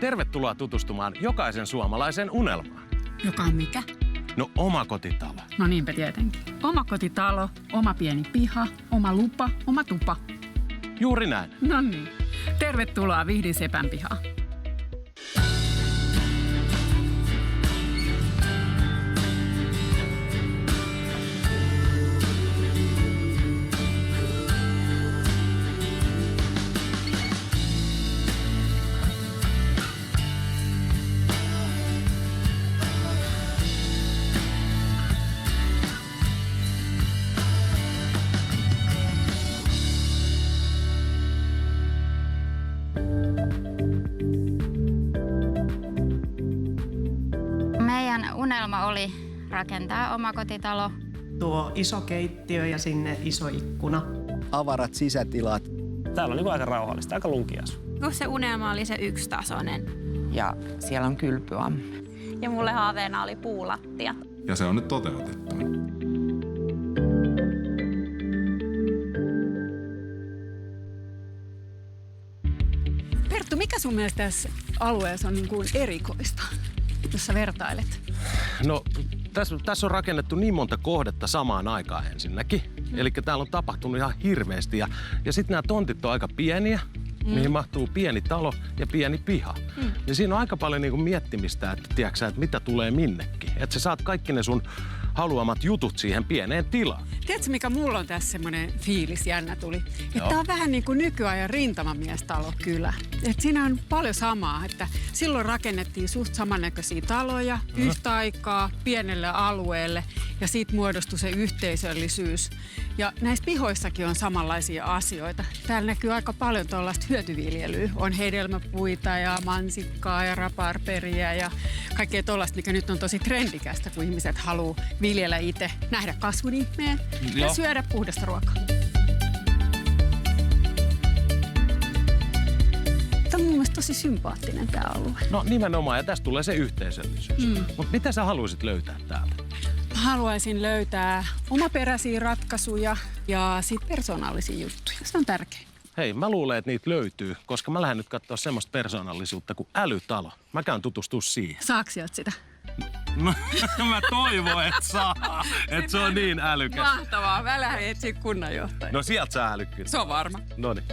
Tervetuloa tutustumaan jokaisen suomalaisen unelmaan. Joka on mikä? No, omakotitalo. No niinpä tietenkin. Omakotitalo, oma pieni piha, oma lupa, oma tupa. Juuri näin. No niin. Tervetuloa Vihdin Sepän pihaan. Meidän unelma oli rakentaa omakotitalo. Tuo iso keittiö ja sinne iso ikkuna. Avarat sisätilat. Täällä on niin aika rauhallista, aika lunkiasu. Se unelma oli se yksitasoinen. Ja siellä on kylpyammu. Ja mulle haaveena oli puulattia. Ja se on nyt toteutettu. Perttu, mikä sun mielestä tässä alueessa on niin kuin erikoista, jos sä vertailet? No, tässä on rakennettu niin monta kohdetta samaan aikaan ensinnäkin. Eli täällä on tapahtunut ihan hirveästi. Ja sitten nämä tontit on aika pieniä, mihin mahtuu pieni talo ja pieni piha. Ja siinä on aika paljon niinku miettimistä, että tiedätkö, että mitä tulee minnekin. Että sä saat kaikki ne sun haluamat jutut siihen pieneen tilaan. Tiedätkö, mikä mulla on tässä semmoinen fiilis jännä tuli? Että tää on vähän niin kuin nykyajan rintamamiestalo kyllä. Että siinä on paljon samaa, että silloin rakennettiin suht samannäköisiä taloja yhtä aikaa pienelle alueelle ja siitä muodostui se yhteisöllisyys. Ja näissä pihoissakin on samanlaisia asioita. Täällä näkyy aika paljon tuollaista hyötyviljelyä. On hedelmäpuita ja mansikkaa ja raparperia ja kaikkea tuollaista, mikä nyt on tosi trendikästä, kun ihmiset haluaa viljellä itse, nähdä kasvun ihmeen ja syödä puhdasta ruokaa. Tämä on mun mielestä tosi sympaattinen tämä alue. No nimenomaan, ja tästä tulee se yhteisöllisyys. Mutta mitä sä haluaisit löytää täältä? Haluaisin löytää omaperäisiä ratkaisuja ja sit persoonallisia juttuja. Se on tärkeää. Hei, mä luulen, että niitä löytyy, koska mä lähden nyt katsoa semmoista persoonallisuutta kuin älytalo. Mä käyn tutustua siihen. Saatko sieltä sitä? No, mä toivon, että saa. Että se on niin älykäs. Mahtavaa. Mä lähden etsiä kunnanjohtajaa. No sieltä sä älykkyys. Se on varma. Noniin.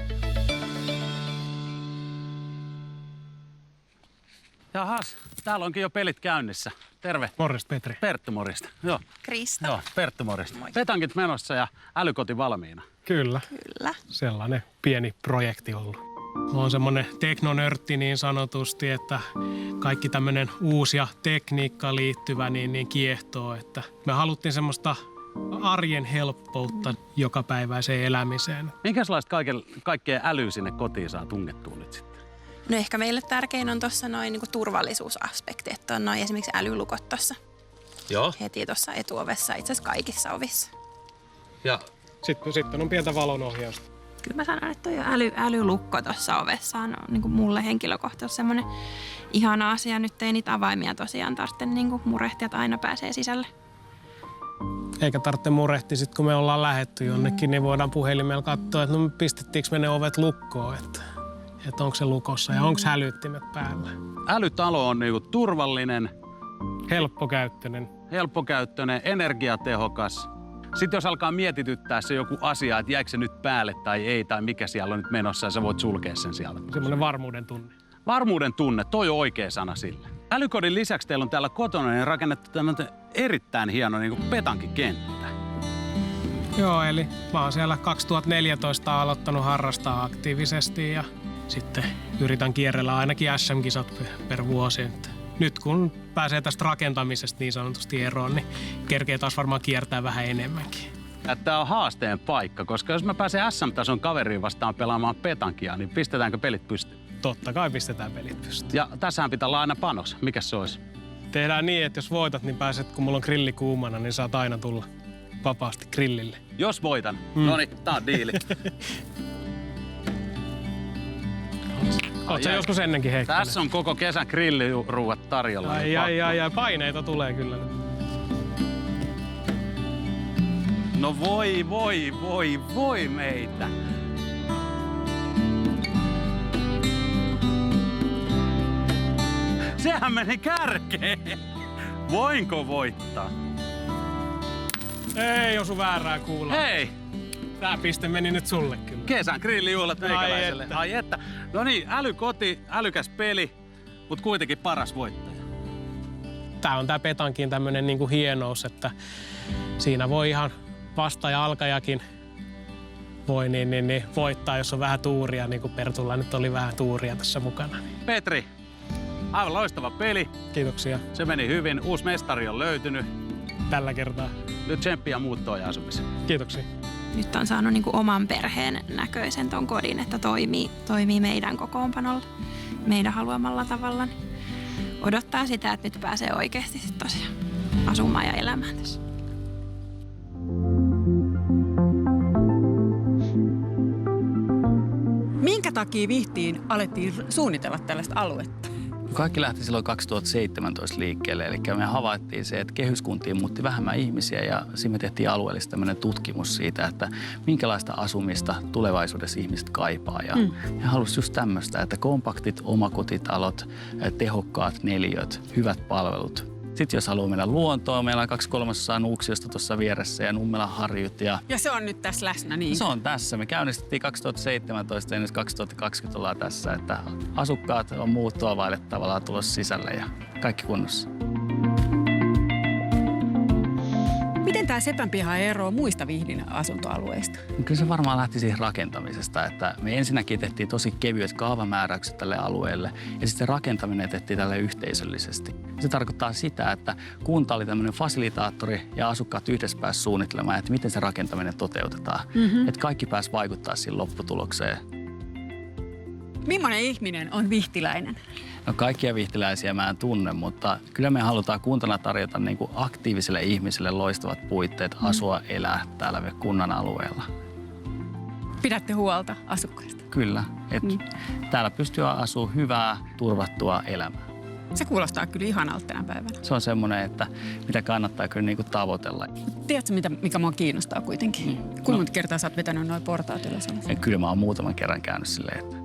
Jahas, täällä onkin jo pelit käynnissä. Terve. Morjesta, Petri. Perttu, morjesta. Joo. Krista. Joo, Perttu, morjesta. Petankit menossa ja älykoti valmiina. Kyllä. Kyllä. Sellainen pieni projekti ollut. Mä oon semmonen teknonörtti niin sanotusti, että kaikki tämmönen uusi ja tekniikkaan liittyvä niin kiehtoo. Että me haluttiin semmoista arjen helppoutta jokapäiväiseen elämiseen. Minkälaista kaikkea älyä sinne kotiin saa tungettua nyt sitten? No ehkä meille tärkein on tuossa noin niinku turvallisuusaspekti, että on noin esimerkiksi älylukot tuossa. Joo. Heti tuossa etuovessa, itse asiassa kaikissa ovissa. Ja Sitten on pientä valonohjausta. Kyllä mä sanon, että tuo älylukko tuossa ovessa on niin mulle henkilökohtaisesti semmoinen ihana asia. Nyt ei niitä avaimia tosiaan tarvitse niin murehtia, että aina pääsee sisälle. Eikä tarvitse murehtia, sit kun me ollaan lähetty jonnekin, niin voidaan puhelimella katsoa, että no pistettiinkö me ne ovet lukkoon, että onko se lukossa ja onko hälyttimet päällä. älytalo on niinku turvallinen, Helppokäyttöinen, energiatehokas. Sitten jos alkaa mietityttää se joku asia, että jäikö se nyt päälle tai ei, tai mikä siellä on nyt menossa, ja sä voit sulkea sen sieltä. semmoinen varmuuden tunne. Varmuuden tunne, toi on oikea sana sille. Älykodin lisäksi teillä on täällä kotona niin rakennettu tämmöinen erittäin hieno niin kuin petankikenttä. Joo, eli mä oon siellä 2014 aloittanut harrastaa aktiivisesti ja sitten yritän kierrellä ainakin SM-kisat per vuosi. Nyt kun pääsee tästä rakentamisesta niin sanotusti eroon, niin kerkee taas varmaan kiertää vähän enemmänkin. Tämä on haasteen paikka, koska jos mä pääsen SM-tason kaveriin vastaan pelaamaan petankia, niin pistetäänkö pelit pystyyn? Totta kai pistetään pelit pystyyn. Ja tässähän pitää olla aina panos. Mikäs se olisi? Tehdään niin, että jos voitat, niin pääset, kun mulla on grilli kuumana, niin saat aina tulla vapaasti grillille. Jos voitan. Noniin, tää on diili. Oot sä joskus ennenkin heittänyt? Tässä on koko kesän grilliruuat tarjolla. Ai, paineita tulee kyllä nyt. No voi meitä. Sehän meni kärkeen. Voinko voittaa? Ei osu väärää kuulla. Hei! Tää piste meni nyt sulle kyllä. Kesän grillijuhlat meikäläiselle. Ai että. Ai että. No niin, älykoti, älykäs peli, mut kuitenkin paras voittaja. Tää on tää petankin tämmönen niinku hienous, että siinä voi ihan vasta- ja alkajakin voi niin voittaa, jos on vähän tuuria, niin kuin Pertulla nyt oli vähän tuuria tässä mukana. Petri, aivan loistava peli. Kiitoksia Se meni hyvin. Uusi mestari on löytynyt. tällä kertaa. Nyt tsemppiä muuttoon ja asumiseen. Kiitoksia. Nyt on saanut niin kuin oman perheen näköisen ton kodin, että toimii meidän kokoonpanolla, meidän haluamalla tavalla. Odottaa sitä, että nyt pääsee oikeasti sit tosiaan asumaan ja elämään tässä. Minkä takia Vihtiin alettiin suunnitella tällaista aluetta? Kaikki lähti silloin 2017 liikkeelle, eli me havaittiin se, että kehyskuntiin muutti vähemmän ihmisiä ja siinä me tehtiin alueellisesti tämmöinen tutkimus siitä, että minkälaista asumista tulevaisuudessa ihmiset kaipaa. Ja he halusivat just tämmöistä, että kompaktit omakotitalot, tehokkaat neliöt, hyvät palvelut. Sitten jos haluaa mennä luontoon, meillä on 2/3 Nuuksiosta tuossa vieressä ja Nummelan harjut. Ja se on nyt tässä läsnä, niin? Se on tässä. Me käynnistettiin 2017 ja nyt 2020 ollaan tässä, että asukkaat on muuttoa vaille tavallaan tulossa sisälle ja kaikki kunnossa. Miten tämä Sepänpiha eroaa muista Vihdin asuntoalueista? Kyllä se varmaan lähti siihen rakentamisesta, että me ensinnäkin tehtiin tosi kevyet kaavamääräykset tälle alueelle ja sitten rakentaminen tehtiin tälle yhteisöllisesti. Se tarkoittaa sitä, että kunta oli tämmöinen fasilitaattori ja asukkaat yhdessä pääsivät suunnittelemaan, että miten se rakentaminen toteutetaan. Että kaikki pääsivät vaikuttaa siihen lopputulokseen. Millainen ihminen on vihtiläinen? No kaikkia vihtiläisiä mä en tunne, mutta kyllä me halutaan kuntana tarjota niin kuin aktiivisille ihmisille loistavat puitteet asua, elää täällä kunnan alueella. Pidätte huolta asukkaista? Kyllä, että täällä pystyy asua hyvää, turvattua elämää. Se kuulostaa kyllä ihanalta tänä päivänä. Se on semmoinen, että mitä kannattaa kyllä niin kuin tavoitella. Tiedätkö, mikä mua kiinnostaa kuitenkin? Kuinka monta kertaa sä oot vetänyt noin portaat ylös? Ja kyllä mä oon muutaman kerran käynyt silleen, että...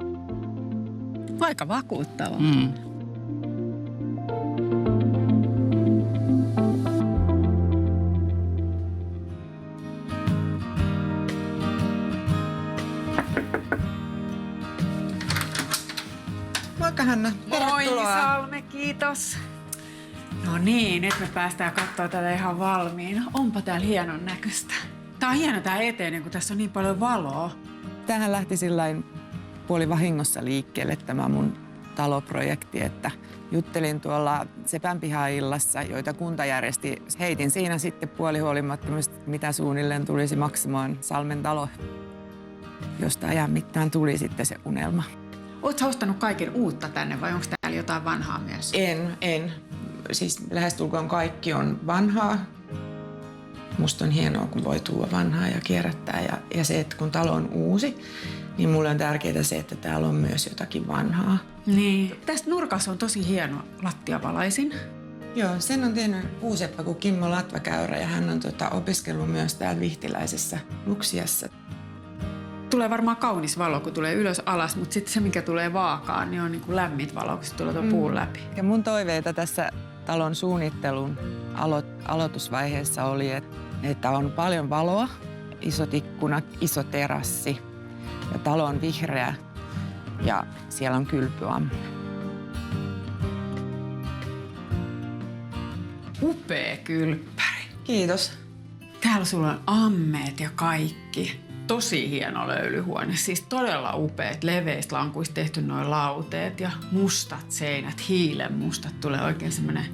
Aika vakuuttavaa. Moikka Hanna. Moi Salme, kiitos. No niin, nyt me päästään katsoa tätä ihan valmiina. Onpa täällä hienon näköistä. Tää on hieno tää eteinen, kun tässä on niin paljon valoa. Tämähän lähti sillain puolivahingossa liikkeelle tämä mun taloprojekti, että juttelin tuolla Sepänpiha-illassa, joita kunta järjesti. Heitin siinä sitten puolihuolimattomasti, mitä suunnilleen tulisi maksamaan Salmen talo, josta ajan mittaan tuli sitten se unelma. Ootko ostanut kaiken uutta tänne vai onko täällä jotain vanhaa myös? En. Siis lähestulkoon kaikki on vanhaa. Musta on hienoa, kun voi tuoda vanhaa ja kierrättää. Ja se, että kun talo on uusi, niin mulle on tärkeää se, että täällä on myös jotakin vanhaa. Niin. Tästä nurkassa on tosi hieno lattiavalaisin. Joo, sen on tehnyt uuseppä kuin Kimmo Latvakäyrä ja hän on opiskellut myös täällä Vihtiläisessä Luksiassa. Tulee varmaan kaunis valo, kun tulee ylös alas, mutta sitten se, mikä tulee vaakaan, niin on niin kuin lämmit valo, kun se tulee tuon puun läpi. Ja mun toiveita tässä talon suunnittelun aloitusvaiheessa oli, että on paljon valoa, isot ikkunat, iso terassi ja talo on vihreä ja siellä on kylpyammu. Upea kylppäri. Kiitos. Täällä sulla on ammeet ja kaikki. Tosi hieno löylyhuone, siis todella upeat leveistä lankuista tehty noin lauteet ja mustat seinät, hiilen mustat, tulee oikein semmoinen,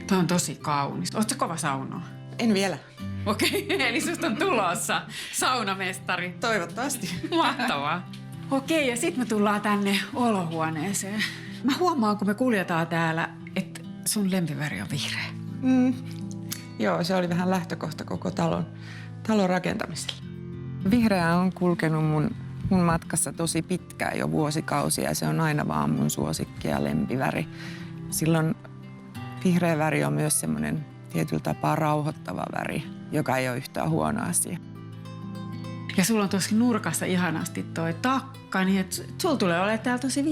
toi on tosi kaunis. Ootko kova saunoa? En vielä. Okei, eli susta on tulossa saunamestari. Toivottavasti. Mahtavaa. Okei, ja sitten me tullaan tänne olohuoneeseen. Mä huomaan, kun me kuljetaan täällä, että sun lempiväri on vihreä. Joo, se oli vähän lähtökohta koko talon rakentamiselle. Vihreä on kulkenut mun matkassa tosi pitkään jo vuosikausia ja se on aina vaan mun suosikki ja lempiväri. Silloin vihreä väri on myös semmoinen tietyllä tapaa rauhoittava väri, joka ei ole yhtään huono asia. Ja sulla on tuossa nurkassa ihanasti toi takka, niin että sulla tulee olemaan täällä tosi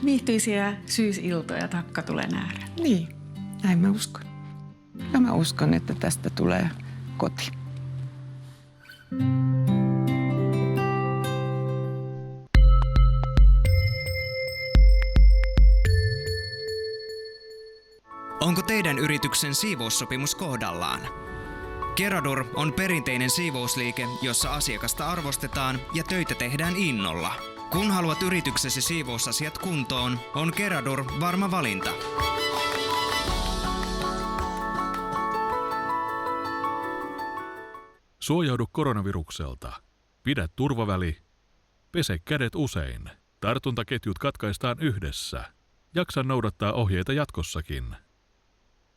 viihtyisiä syysiltoja, takka tulee ääreen. Niin, näin mä uskon. Ja mä uskon, että tästä tulee koti. Onko teidän yrityksen siivoussopimus kohdallaan? Keradur on perinteinen siivousliike, jossa asiakasta arvostetaan ja töitä tehdään innolla. Kun haluat yrityksesi siivousasiat kuntoon, on Keradur varma valinta. Suojaudu koronavirukselta. Pidä turvaväli. Pese kädet usein. Tartuntaketjut katkaistaan yhdessä. Jaksa noudattaa ohjeita jatkossakin.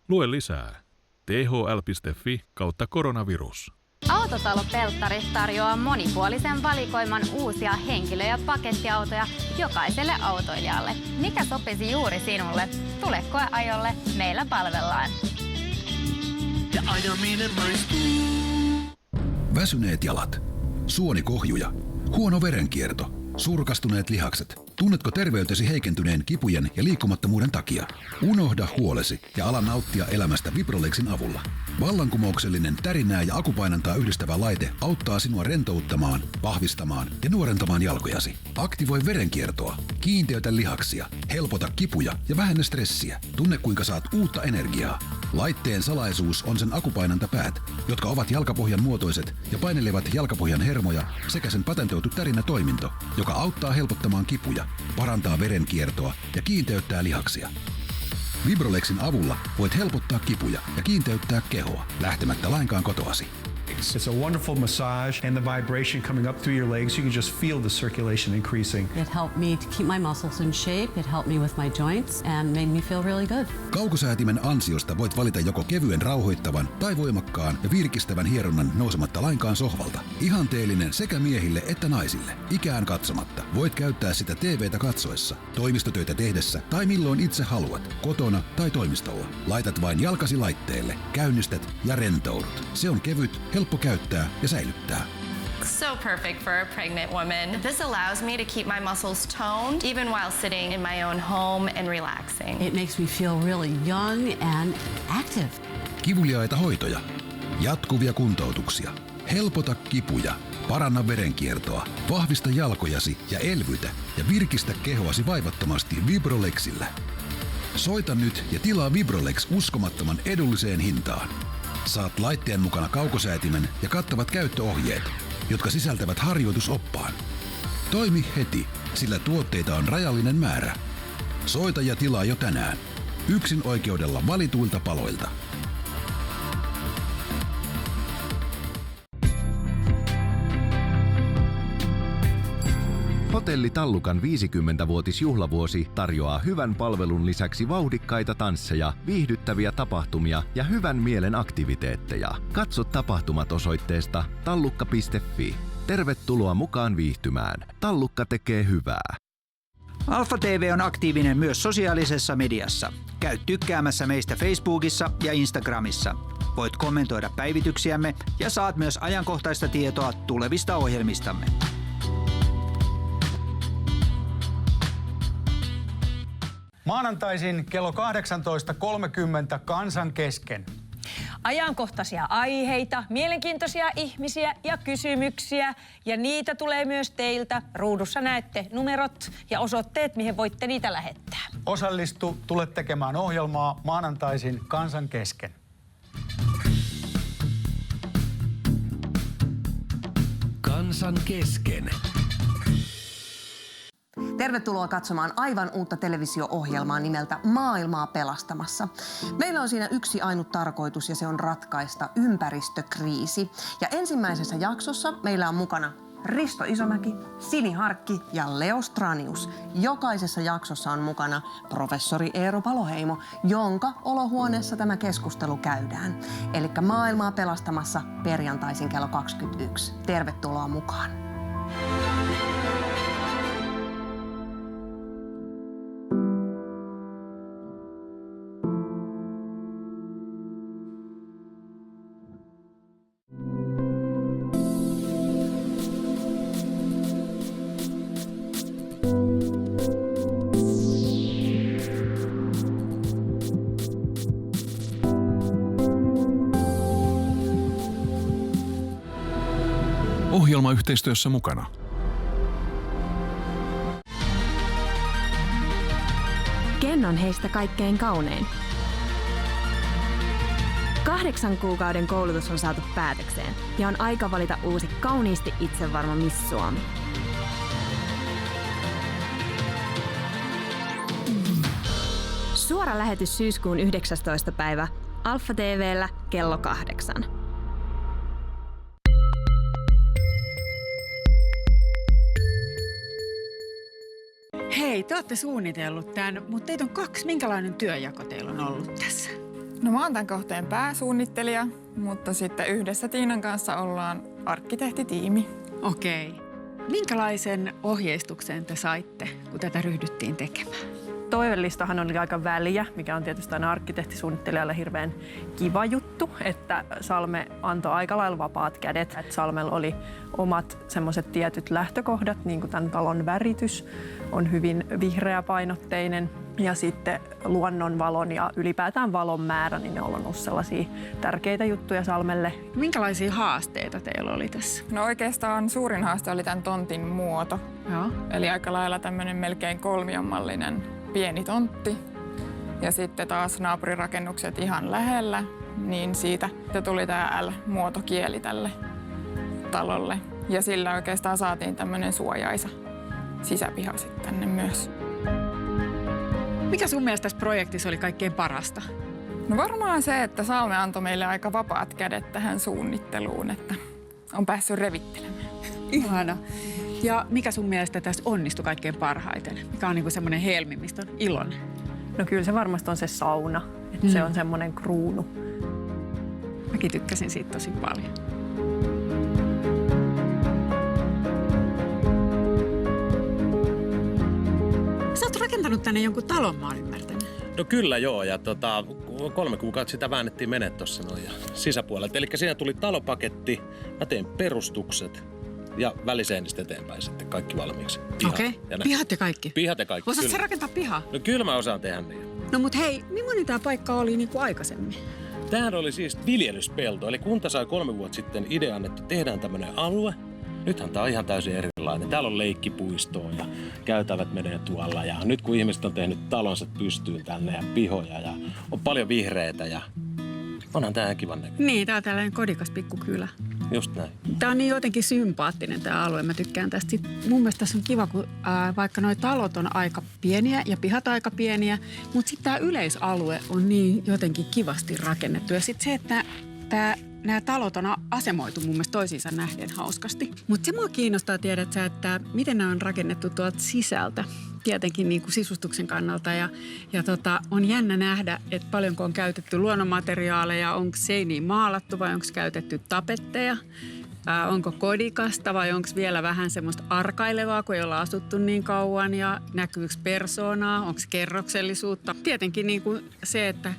Lue lisää. thl.fi/koronavirus. Autotalo Pelttari tarjoaa monipuolisen valikoiman uusia henkilö- ja pakettiautoja jokaiselle autoilijalle. Mikä sopisi juuri sinulle? Tule koeajolle, meillä palvellaan. Väsyneet jalat, suonikohjuja, huono verenkierto, surkastuneet lihakset. Tunnetko terveytesi heikentyneen kipujen ja liikkumattomuuden takia? Unohda huolesi ja ala nauttia elämästä Vibrolexin avulla. Vallankumouksellinen tärinää ja akupainantaa yhdistävä laite auttaa sinua rentouttamaan, vahvistamaan ja nuorentamaan jalkojasi. Aktivoi verenkiertoa, kiinteytä lihaksia, helpota kipuja ja vähennä stressiä. Tunne kuinka saat uutta energiaa. Laitteen salaisuus on sen akupainantapäät, jotka ovat jalkapohjan muotoiset ja painelevat jalkapohjan hermoja sekä sen patentoitu tärinätoiminto, joka auttaa helpottamaan kipuja, parantaa verenkiertoa ja kiinteyttää lihaksia. Vibrolexin avulla voit helpottaa kipuja ja kiinteyttää kehoa lähtemättä lainkaan kotoasi. It's a wonderful massage and the vibration coming up through your legs. You can just feel the circulation increasing. It helped me to keep my muscles in shape. It helped me with my joints and made me feel really good. Kaukosäätimen ansiosta voit valita joko kevyen rauhoittavan tai voimakkaan ja virkistävän hieronnan nousematta lainkaan sohvalta. Ihanteellinen sekä miehille että naisille, ikään katsomatta. Voit käyttää sitä TV:tä katsoessa, toimistotöitä tehdessä tai milloin itse haluat, kotona tai toimistolla. Laitat vain jalkasi laitteelle, käynnistät ja rentoudut. Se on kevyt, helppo käyttää ja säilyttää. So perfect for a pregnant woman. This allows me to keep my muscles toned even while sitting in my own home and relaxing. It makes me feel really young and active. Kivuliaita hoitoja, jatkuvia kuntoutuksia, helpota kipuja, paranna verenkiertoa, vahvista jalkojasi ja elvytä ja virkistä kehoasi vaivattomasti Vibrolexillä. Soita nyt ja tilaa Vibrolex uskomattoman edulliseen hintaan. Saat laitteen mukana kaukosäätimen ja kattavat käyttöohjeet, jotka sisältävät harjoitusoppaan. Toimi heti, sillä tuotteita on rajallinen määrä. Soita ja tilaa jo tänään. Yksin oikeudella valituilta paloilta. Hotelli Tallukan 50-vuotisjuhlavuosi tarjoaa hyvän palvelun lisäksi vauhdikkaita tansseja, viihdyttäviä tapahtumia ja hyvän mielen aktiviteetteja. Katso tapahtumat osoitteesta tallukka.fi. Tervetuloa mukaan viihtymään. Tallukka tekee hyvää. Alfa TV on aktiivinen myös sosiaalisessa mediassa. Käy tykkäämässä meistä Facebookissa ja Instagramissa. Voit kommentoida päivityksiämme ja saat myös ajankohtaista tietoa tulevista ohjelmistamme. Maanantaisin kello 18.30 Kansan kesken. Ajankohtaisia aiheita, mielenkiintoisia ihmisiä ja kysymyksiä. Ja niitä tulee myös teiltä. Ruudussa näette numerot ja osoitteet, mihin voitte niitä lähettää. Osallistu, tule tekemään ohjelmaa maanantaisin Kansan kesken. Kansan kesken. Tervetuloa katsomaan aivan uutta televisio-ohjelmaa nimeltä Maailmaa pelastamassa. Meillä on siinä yksi ainut tarkoitus ja se on ratkaista ympäristökriisi. Ja ensimmäisessä jaksossa meillä on mukana Risto Isomäki, Sini Harkki ja Leo Stranius. Jokaisessa jaksossa on mukana professori Eero Paloheimo, jonka olohuoneessa tämä keskustelu käydään. Elikkä Maailmaa pelastamassa perjantaisin kello 21. Tervetuloa mukaan. Ohjelmayhteistyössä mukana Ken on heistä kaikkein kaunein. 8 kuukauden koulutus on saatu päätökseen ja on aika valita uusi kauniisti itsevarma Miss Suomi. Suora lähetys syyskuun 19. päivä Alfa TV:llä kello 8. Hei, te olette suunnitellut tämän, mutta teitä on 2. Minkälainen työnjako teillä on ollut tässä? No mä oon tämän kohteen pääsuunnittelija, mutta sitten yhdessä Tiinan kanssa ollaan arkkitehtitiimi. Okei. Minkälaisen ohjeistuksen te saitte, kun tätä ryhdyttiin tekemään? Toivelistahan oli aika väliä, mikä on tietysti aina arkkitehtisuunnittelijalle hirveän kiva juttu, että Salme antoi aika lailla vapaat kädet. Että Salmella oli omat semmoiset tietyt lähtökohdat, niin kuin tämän talon väritys on hyvin vihreäpainotteinen ja sitten luonnonvalon ja ylipäätään valon määrä, niin ne on ollut sellaisia tärkeitä juttuja Salmelle. Minkälaisia haasteita teillä oli tässä? No oikeastaan suurin haaste oli tämän tontin muoto. Joo. Eli aika lailla tämmöinen melkein kolmionmallinen pieni tontti. Ja sitten taas naapurirakennukset ihan lähellä, niin siitä tuli tämä L-muotokieli tälle talolle. Ja sillä oikeastaan saatiin tämmöinen suojaisa sisäpiha sitten tänne myös. Mikä sun mielestä tässä projektissa oli kaikkein parasta? No varmaan se, että Salme antoi meille aika vapaat kädet tähän suunnitteluun, että on päässyt revittelemään. Ihana. Ja mikä sun mielestä tässä onnistui kaikkein parhaiten? Mikä on niinku semmoinen helmi, mistä on iloinen? No kyllä se varmasti on se sauna, että se on semmoinen kruunu. Mäkin tykkäsin siitä tosi paljon. Sä oot rakentanut tänne jonkun talon, mä oon ymmärtänyt. No kyllä joo, ja 3 kuukautta sitä väännettiin menet tuossa noin ja sisäpuolelta. Eli siinä tuli talopaketti, mä tein perustukset ja väliseinistä eteenpäin sitten kaikki valmiiksi. Okei, pihat ja kaikki? Pihat ja kaikki, Osaatko sä rakentaa pihaa? No kyllä mä osaan tehdä niin. No mut hei, millainen tää paikka oli niinku aikaisemmin? Tämähän oli siis viljelyspelto, eli kunta sai 3 vuotta sitten idean, että tehdään tämmönen alue. Nythän tää on ihan täysin erilainen. Täällä on leikkipuistoa ja käytävät menee tuolla. Ja nyt kun ihmiset on tehnyt talonsa pystyyn tänne ja pihoja ja on paljon vihreitä ja onhan tää kivan näköinen. Niin, tää on tällainen kodikas pikkukylä. Just näin. Tää on niin jotenkin sympaattinen tää alue. Mä tykkään tästä. Mun mielestä tässä on kiva, kun vaikka noi talot on aika pieniä ja pihat aika pieniä, mutta sitten tää yleisalue on niin jotenkin kivasti rakennettu. Ja sitten se, että nämä talot on asemoitu mun mielestä toisiinsa nähden hauskasti. Mutta se mua kiinnostaa, tiedät sä, että miten nämä on rakennettu tuolta sisältä. Tietenkin niin kuin sisustuksen kannalta. Ja on jännä nähdä, että paljonko on käytetty luonnonmateriaaleja. Onko seiniin maalattu vai onko käytetty tapetteja? Onko kodikasta vai onko vielä vähän semmoista arkailevaa, kun ei olla asuttu niin kauan? Ja näkyykö persoonaa? Onko kerroksellisuutta? Tietenkin niin kuin se, että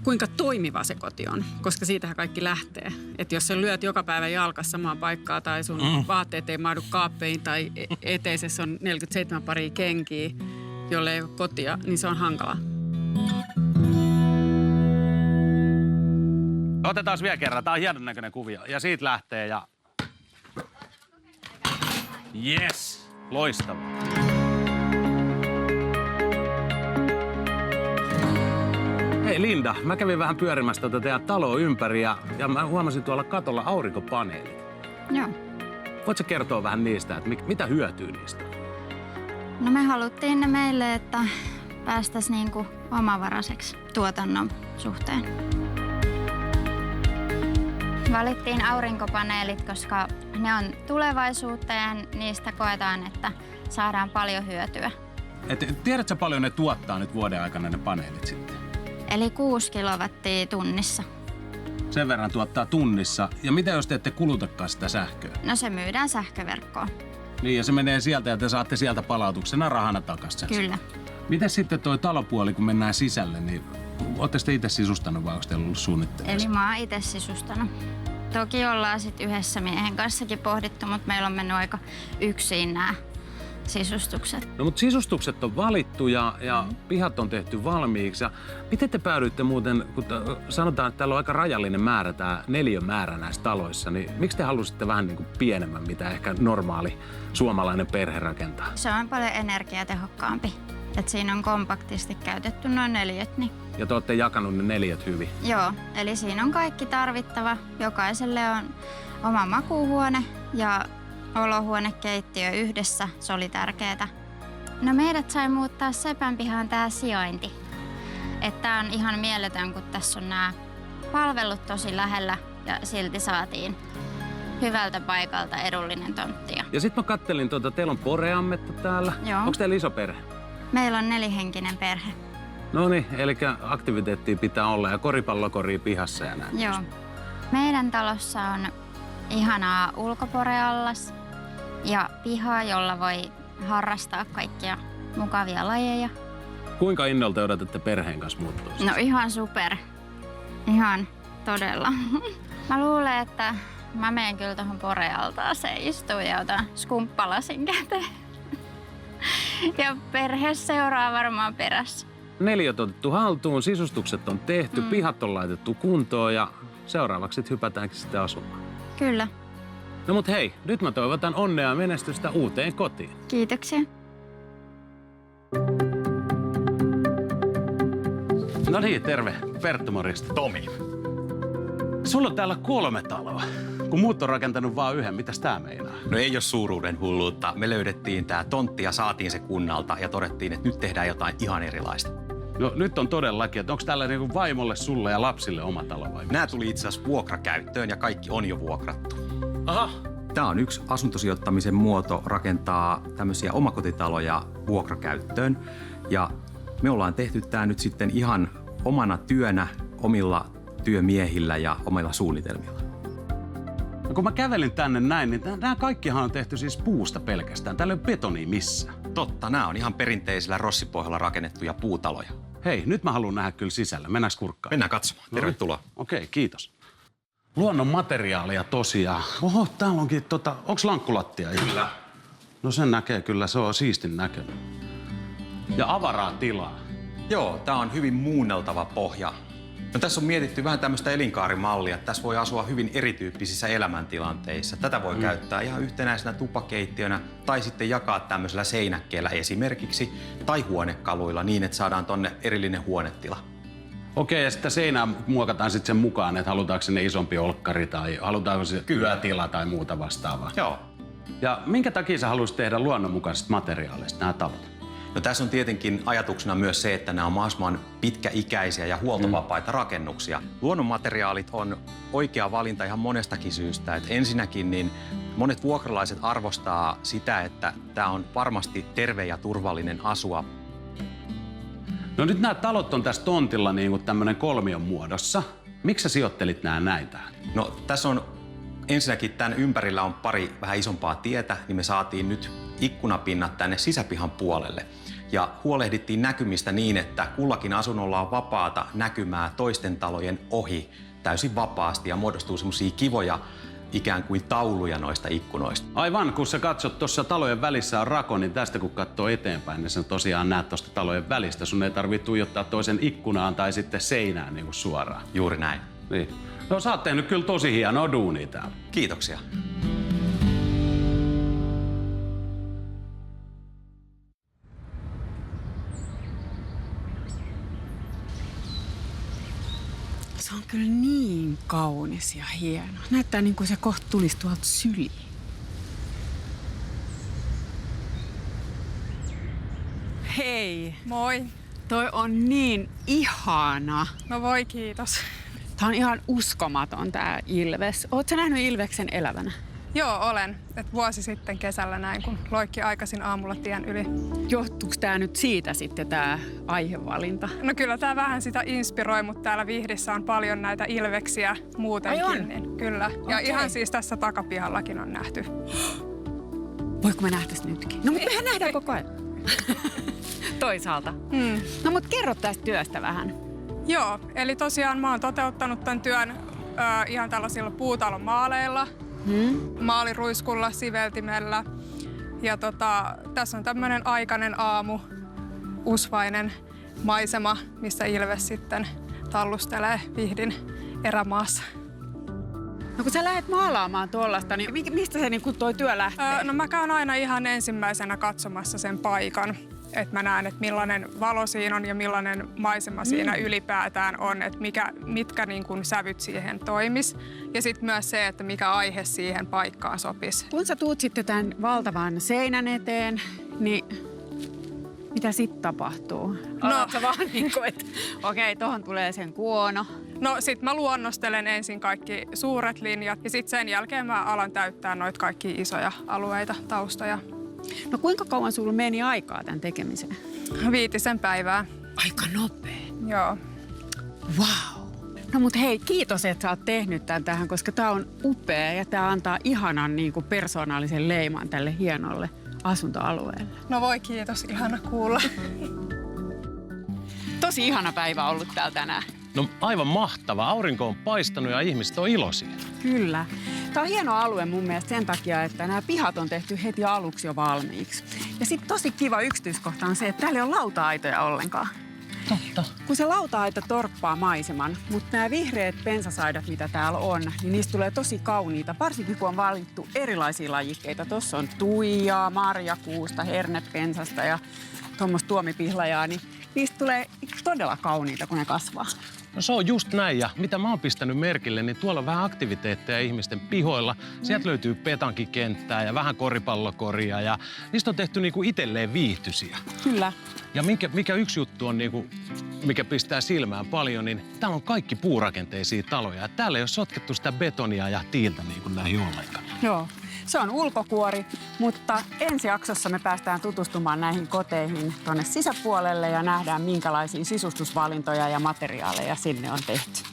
kuinka toimiva se koti on, koska siitähän kaikki lähtee. Että jos sä lyöt joka päivä jalkas samaan paikkaan tai sun vaatteet ei mahdu kaappeihin tai eteisessä on 47 paria kenkiä, jolle ei ole kotia, niin se on hankalaa. Otetaan vielä kerran. Tää on hienon näköinen kuvio. Ja siitä lähtee ja... Yes! Loistavaa. Hei Linda, mä kävin vähän pyörimässä tätä teidän taloa ympäri ja mä huomasin tuolla katolla aurinkopaneelit. Joo. Voitko kertoa vähän niistä, että mitä hyötyy niistä? No me haluttiin ne meille, että päästäisiin niinku omavaraiseksi tuotannon suhteen. Valittiin aurinkopaneelit, koska ne on tulevaisuutta ja niistä koetaan, että saadaan paljon hyötyä. Tiedätkö paljon ne tuottaa nyt vuoden aikana ne paneelit sitten? Eli 6 kilowattia tunnissa. Sen verran tuottaa tunnissa. Ja mitä jos te ette kulutakaan sitä sähköä? No se myydään sähköverkkoon. Niin ja se menee sieltä ja te saatte sieltä palautuksena rahana takaisin. Kyllä. Miten sitten toi talopuoli, kun mennään sisälle, niin ootte te itse sisustanut vai onko teillä ollut suunnittelussa? Eli mä oon itse sisustanut. Toki ollaan sitten yhdessä miehen kanssakin pohdittu, mutta meillä on mennyt aika yksin nämä sisustukset. No mutta sisustukset on valittu ja pihat on tehty valmiiksi. Ja miten te päädyitte muuten, kun sanotaan, että täällä on aika rajallinen määrä, tämä neliömäärä näissä taloissa, niin miksi te halusitte vähän niin kuin pienemmän, mitä ehkä normaali suomalainen perhe rakentaa? Se on paljon energiatehokkaampi. Et siinä on kompaktisti käytetty noin neliöt. Niin. Ja te olette jakanut ne neliöt hyvin? Joo, eli siinä on kaikki tarvittava. Jokaiselle on oma makuuhuone ja olohuonekeittiö yhdessä. Se oli tärkeää. No meidät sai muuttaa Sepän pihaan tää sijainti. Että tää on ihan mieletön, kun tässä on nämä palvelut tosi lähellä ja silti saatiin hyvältä paikalta edullinen tontti. Ja sit mä kattelin, teillä on poreammetta täällä. Joo. Onko teillä iso perhe? Meillä on 4-henkinen perhe. No niin, eli aktiviteettia pitää olla ja koripallokori pihassa ja näin. Joo. Meidän talossa on ihanaa ulkoporeallas ja piha, jolla voi harrastaa kaikkia mukavia lajeja. Kuinka innolta odotatte perheen kanssa muuttua? No ihan super. Ihan todella. Mä luulen, että mä menen kyllä tuohon porealtaaseen istuun ja otan skumppalasin käteen. Ja perhe seuraa varmaan perässä. Neliöt on otettu haltuun, sisustukset on tehty, pihat on laitettu kuntoon ja seuraavaksi sit hypätäänkin sitten asumaan. Kyllä. No mut hei, nyt mä toivotan onnea ja menestystä uuteen kotiin. Kiitoksia. No niin, terve. Perttu, morjesta. Tomi. Sulla on täällä 3 taloa. Kun muut on rakentanut vaan yhden, mitäs tää meinaa? No ei ole suuruuden hulluutta. Me löydettiin tää tontti ja saatiin se kunnalta ja todettiin, että nyt tehdään jotain ihan erilaista. No nyt on todellakin, että onko täällä niinku vaimolle, sulle ja lapsille oma talo vai? Nää tuli itse asiassa vuokrakäyttöön ja kaikki on jo vuokrattu. Aha. Tää on yksi asuntosijoittamisen muoto rakentaa tämmöisiä omakotitaloja vuokrakäyttöön. Ja me ollaan tehty tää nyt sitten ihan omana työnä, omilla työmiehillä ja omilla suunnitelmilla. No kun mä kävelin tänne näin, niin nämä kaikkihan on tehty siis puusta pelkästään. Täällä ei ole betonia missään. Totta, nämä on ihan perinteisellä rossipohjalla rakennettuja puutaloja. Hei, nyt mä haluan nähdä kyllä sisällä. Mennäänkö kurkkaan? Mennään katsomaan. Tervetuloa. Okei, kiitos. Luonnon materiaalia tosiaan. Oho, täällä onkin onks lankkulattia? Kyllä. No sen näkee kyllä, se on siistin näköinen. Ja avaraa tilaa. Joo, tää on hyvin muunneltava pohja. No tässä on mietitty vähän tämmöistä elinkaarimallia, että tässä voi asua hyvin erityyppisissä elämäntilanteissa. Tätä voi käyttää ihan yhtenäisenä tupakeittiönä tai sitten jakaa tämmöisellä seinäkkeellä esimerkiksi tai huonekaluilla niin, että saadaan tonne erillinen huonetila. Okei, ja sitten seinää muokataan sitten sen mukaan, että halutaanko sinne isompi olkkari tai halutaanko se yötila tai muuta vastaavaa. Joo. Ja minkä takia sä haluaisit tehdä luonnonmukaisista materiaaleista nämä talot? No tässä on tietenkin ajatuksena myös se, että nämä on mahdollisimman pitkäikäisiä ja huoltovapaita rakennuksia. Luonnonmateriaalit on oikea valinta ihan monestakin syystä. Et ensinnäkin niin monet vuokralaiset arvostaa sitä, että tämä on varmasti terve ja turvallinen asua. No nyt nämä talot on tässä tontilla niin kuin tämmöinen kolmion muodossa. Miksi sä sijoittelit nämä näin tähän? No tässä on ensinnäkin tämän ympärillä on pari vähän isompaa tietä, niin me saatiin nyt ikkunapinnat tänne sisäpihan puolelle. Ja huolehdittiin näkymistä niin, että kullakin asunnolla on vapaata näkymää toisten talojen ohi täysin vapaasti ja muodostuu semmosia kivoja ikään kuin tauluja noista ikkunoista. Aivan, kun sä katsot tuossa talojen välissä on rako, niin tästä kun katsoo eteenpäin, niin sä tosiaan näet tuosta talojen välistä. Sun ei tarvitse tuijottaa toisen ikkunaan tai sitten seinään niin kuin suoraan. Juuri näin. Niin. No sä oot tehnyt kyllä tosi hienoa duunia täällä. Kiitoksia. Se on kyllä niin kaunis ja hieno. Näyttää niin kuin se kohta tulisi tuolta syliin. Hei. Moi. Toi on niin ihana. No voi, kiitos. Tää on ihan uskomaton tää ilves. Oot sä nähnyt ilveksen elävänä? Joo, olen. Et vuosi sitten kesällä näin, kun loikki aikaisin aamulla tien yli. Johtuuko tää nyt siitä sitten tää aihevalinta? No kyllä tää vähän sitä inspiroi, mutta täällä Vihdissä on paljon näitä ilveksiä muutenkin. Ai on? Niin, kyllä. Ja ihan siis tässä takapihallakin on nähty. Voiko me nähtäis nytkin? No mutta mehän nähdään koko ajan. Toisaalta. No mut kerro tästä työstä vähän. Joo, eli tosiaan mä oon toteuttanut tämän työn ihan tällaisilla puutalon maaleilla, maaliruiskulla, siveltimellä. Ja tässä on tämmöinen aikainen aamu, usvainen maisema, missä ilves sitten tallustelee Vihdin erämaassa. No kun sä lähdet maalaamaan tuollaista, niin mistä se niin toi työ lähtee? No mä käyn aina ihan ensimmäisenä katsomassa sen paikan. Että mä näen, että millainen valo siinä on ja millainen maisema siinä ylipäätään on, että mitkä niin kuin sävyt siihen toimis. Ja sitten myös se, että mikä aihe siihen paikkaan sopisi. Kun sä tuut sitten tämän valtavan seinän eteen, niin mitä sitten tapahtuu? Alatko vaan niin kuin, että okei, tohon tulee sen kuono. No sit mä luonnostelen ensin kaikki suuret linjat ja sitten sen jälkeen mä alan täyttää noita kaikki isoja alueita, taustoja. No kuinka kauan sulla meni aikaa tämän tekemiseen? 5 päivää. Aika nopea. Joo. Wow. No mut hei, kiitos, että sä oot tehnyt tämän tähän, koska tää on upea ja tää antaa ihanan niin kuin persoonallisen leiman tälle hienolle asuntoalueelle. No voi kiitos, ihana kuulla. Tosi ihana päivä ollut täällä tänään. No aivan mahtava. Aurinko on paistanut ja ihmiset on iloisia. Kyllä. Tämä on hieno alue mun mielestä sen takia, että nämä pihat on tehty heti aluksi jo valmiiksi. Ja sitten tosi kiva yksityiskohta on se, että täällä ei ole lauta-aitoja ollenkaan. Totta. Kun se lauta-aita torppaa maiseman, mutta nämä vihreät pensasaidat, mitä täällä on, niin niistä tulee tosi kauniita, varsinkin kun on valittu erilaisia lajikkeita. Tuossa on tuijaa, marjakuusta, hernepensasta ja tuommoista tuomipihlajaa, niin niistä tulee todella kauniita, kun ne kasvaa. No se on just näin, ja mitä mä oon pistänyt merkille, niin tuolla on vähän aktiviteetteja ihmisten pihoilla. Sieltä löytyy petankikenttää ja vähän koripallokoria ja niistä on tehty niinku itselleen viihtyisiä. Kyllä. Ja mikä yksi juttu on, niinku, mikä pistää silmään paljon, niin täällä on kaikki puurakenteisia taloja. Ja täällä ei ole sotkettu sitä betonia ja tiiltä niin kuin näihin ollenkaan. Joo, se on ulkokuori, mutta ensi jaksossa me päästään tutustumaan näihin koteihin tuonne sisäpuolelle ja nähdään minkälaisia sisustusvalintoja ja materiaaleja sinne on tehty.